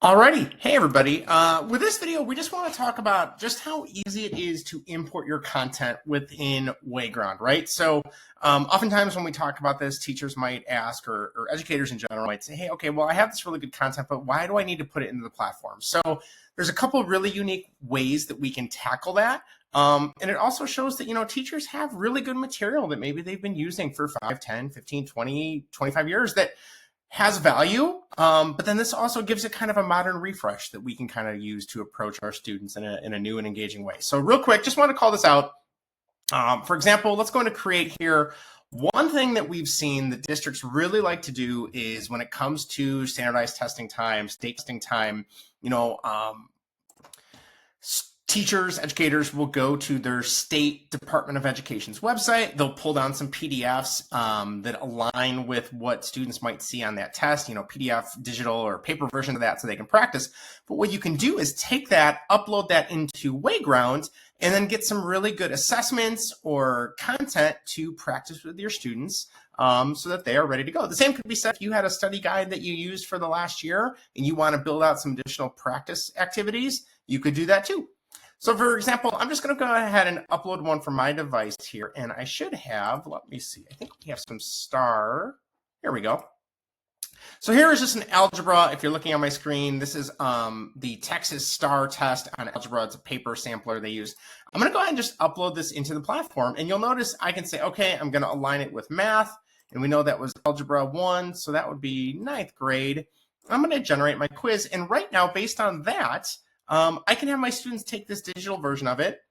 Alrighty, hey everybody. With this video, we just want to talk about just how easy it is to import your content within Wayground, right? So oftentimes when we talk about this, teachers might ask, or educators in general might say, hey, okay, well, I have this really good content, but why do I need to put it into the platform? So there's a couple of really unique ways that we can tackle that. And it also shows that, teachers have really good material that maybe they've been using for 5, 10, 15, 20, 25 years that has value, but then this also gives it kind of a modern refresh that we can kind of use to approach our students in a new and engaging way. So real quick, just want to call this out. For example, let's go into create here. One thing that we've seen that districts really like to do is when it comes to standardized testing time, state testing time, teachers, educators will go to their state Department of Education's website. They'll pull down some PDFs that align with what students might see on that test, PDF, digital or paper version of that so they can practice. But what you can do is take that, upload that into Wayground, and then get some really good assessments or content to practice with your students so that they are ready to go. The same could be said if you had a study guide that you used for the last year and you want to build out some additional practice activities, you could do that too. So for example, I'm just going to go ahead and upload one from my device here, and I should have, let me see, I think we have some star. Here we go. So here is just an algebra. If you're looking on my screen, this is the Texas STAR test on algebra. It's a paper sampler they use. I'm going to go ahead and just upload this into the platform, and you'll notice I can say, okay, I'm going to align it with math, and we know that was algebra 1, so that would be 9th grade. I'm going to generate my quiz, and right now, based on that, I can have my students take this digital version of it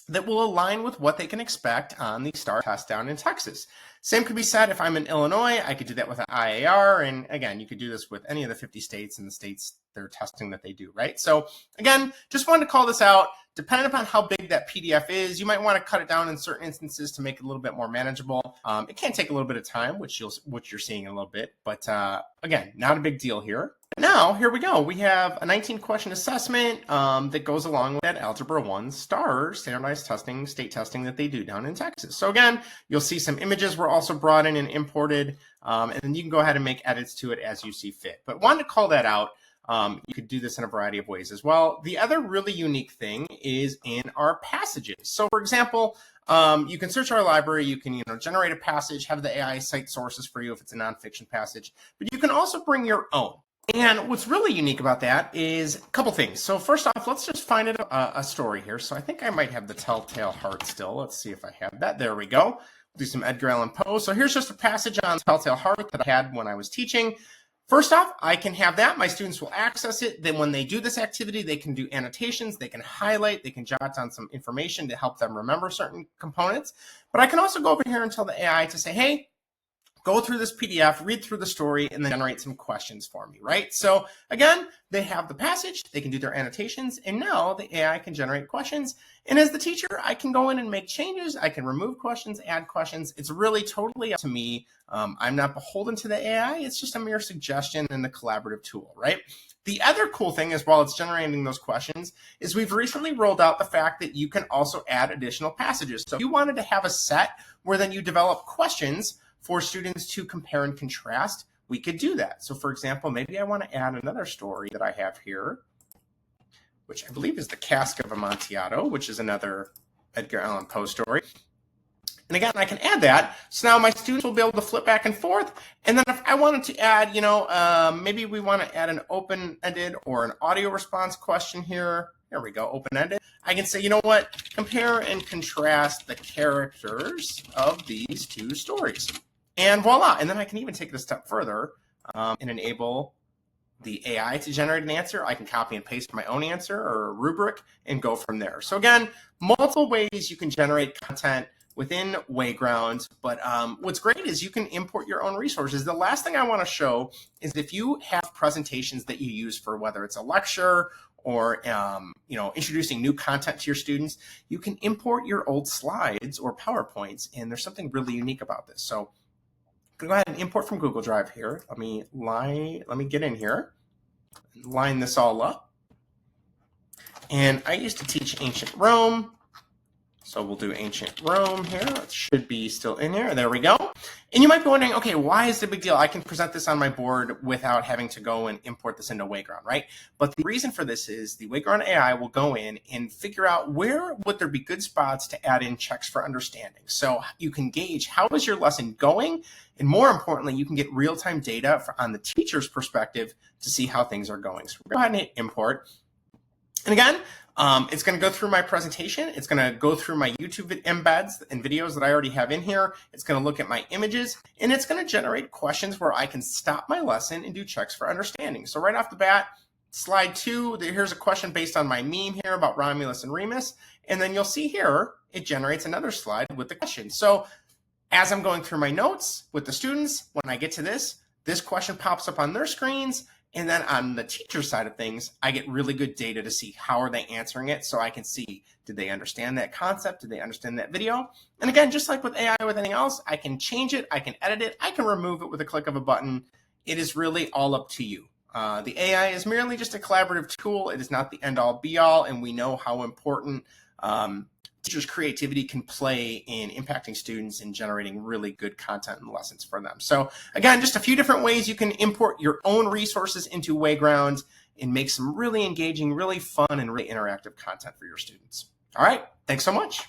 that will align with what they can expect on the STAR test down in Texas. Same could be said if I'm in Illinois, I could do that with an IAR. And again, you could do this with any of the 50 states and the states they're testing that they do, right? So again, just wanted to call this out. Depending upon how big that PDF is, you might want to cut it down in certain instances to make it a little bit more manageable. It can take a little bit of time, which you're seeing in a little bit, but again, not a big deal here. Now, here we go. We have a 19-question assessment that goes along with that Algebra 1 STAR standardized testing, state testing that they do down in Texas. So again, you'll see some images were also brought in and imported, and then you can go ahead and make edits to it as you see fit. But wanted to call that out. You could do this in a variety of ways as well. The other really unique thing is in our passages. So for example, you can search our library, you can generate a passage, have the AI cite sources for you if it's a nonfiction passage, but you can also bring your own. And what's really unique about that is a couple things. So first off, let's just find it a story here. So I think I might have the Telltale Heart still. Let's see if I have that. There we go. Do some Edgar Allan Poe. So here's just a passage on Telltale Heart that I had when I was teaching. First off, I can have that. My students will access it. Then when they do this activity, they can do annotations, they can highlight, they can jot down some information to help them remember certain components. But I can also go over here and tell the AI to say, hey, go through this PDF, read through the story, and then generate some questions for me, right? So again, they have the passage, they can do their annotations, and now the AI can generate questions. And as the teacher, I can go in and make changes. I can remove questions, add questions. It's really totally up to me. I'm not beholden to the AI. It's just a mere suggestion and a collaborative tool, right? The other cool thing is while it's generating those questions is we've recently rolled out the fact that you can also add additional passages. So if you wanted to have a set where then you develop questions for students to compare and contrast, we could do that. So for example, maybe I want to add another story that I have here, which I believe is The Cask of Amontillado, which is another Edgar Allan Poe story. And again, I can add that. So now my students will be able to flip back and forth. And then if I wanted to add, maybe we want to add an open-ended or an audio response question here. Here we go, open-ended. I can say, you know what? Compare and contrast the characters of these two stories. And voila. And then I can even take it a step further and enable the AI to generate an answer. I can copy and paste my own answer or a rubric and go from there. So again, multiple ways you can generate content within Wayground, but what's great is you can import your own resources. The last thing I want to show is if you have presentations that you use for whether it's a lecture or introducing new content to your students, you can import your old slides or PowerPoints, and there's something really unique about this. So I'm gonna go ahead and import from Google Drive here. Let me get in here, line this all up. And I used to teach ancient Rome. So we'll do ancient Rome here. It should be still in here. There we go. And you might be wondering, okay, why is it a big deal? I can present this on my board without having to go and import this into Wayground, right? But the reason for this is the Wayground AI will go in and figure out where would there be good spots to add in checks for understanding. So you can gauge how is your lesson going? And more importantly, you can get real-time data on the teacher's perspective to see how things are going. So we're going to go ahead and hit import. And again, it's going to go through my presentation. It's going to go through my YouTube embeds and videos that I already have in here. It's going to look at my images, and it's going to generate questions where I can stop my lesson and do checks for understanding. So right off the bat, slide 2, here's a question based on my meme here about Romulus and Remus. And then you'll see here, it generates another slide with the question. So as I'm going through my notes with the students, when I get to this question pops up on their screens. And then on the teacher side of things, I get really good data to see how are they answering it, so I can see, did they understand that concept? Did they understand that video? And again, just like with AI or with anything else, I can change it, I can edit it, I can remove it with a click of a button. It is really all up to you. The AI is merely just a collaborative tool. It is not the end-all be-all, and we know how important teachers' creativity can play in impacting students and generating really good content and lessons for them. So again, just a few different ways you can import your own resources into Wayground and make some really engaging, really fun, and really interactive content for your students. All right, thanks so much.